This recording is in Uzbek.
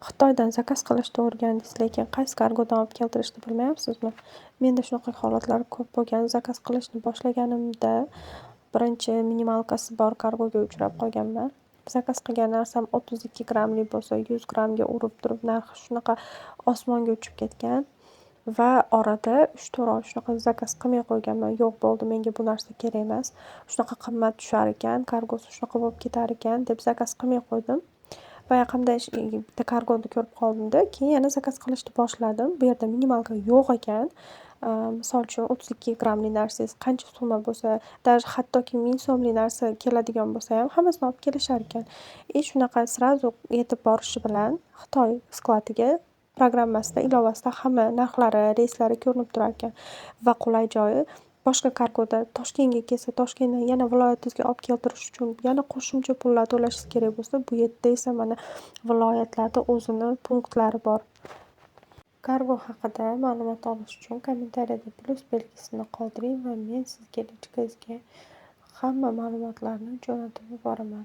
Xitoydan zakaz qilishni o'rgandingiz, lekin qaysi kargodan olib keltirishni bilmayapsizmi? Menda shunaqa holatlar ko'p bo'lgan. Zakaz qilishni boshlaganimda birinchi minimalkasi bor kargoga uchrab qolganman. Zakaz qilgan narsam 32 grammli bo'lsa, 100 grammga urib turib, narxi shunaqa osmonga uchib ketgan. Va orada 3-4 oy shunaqa zakaz qilmay qo'yganman. Yo'q bo'ldi, menga bu narsa kerak emas. Shunaqa qimmat tushar ekan, kargosi shunaqa bo'lib ketar ekan deb zakaz qilmay qo'ydim. Va yaqinda bitta kargoni ko'rib qoldim-da, keyin yana zakaz qilishni boshladim. Bu yerda minimalka yo'q ekan. Misol uchun 32 grammli narsangiz qancha summa bo'lsa, даже hattoki 1000 so'mli narsa keladigan bo'lsa ham hammasini olib kelishar ekan. Shunaqa srazu yetib borishi bilan Xitoy skladiga programmasida, ilovasida hamma narxlari, reyslari ko'rinib turar ekan. Va qulay joyi, boshqa kargoda Toshkentga kelsa, Toshkentdan yana viloyatingizga olib keltirish uchun yana qo'shimcha pullar to'lashingiz kerak bo'lsa, bu yerda esa mana viloyatlarda o'zini punktlari bor. Kargo haqida ma'lumot olish uchun kommentariyada plus belgisini qoldiring va men sizga hamma ma'lumotlarni jo'natib yuboraman.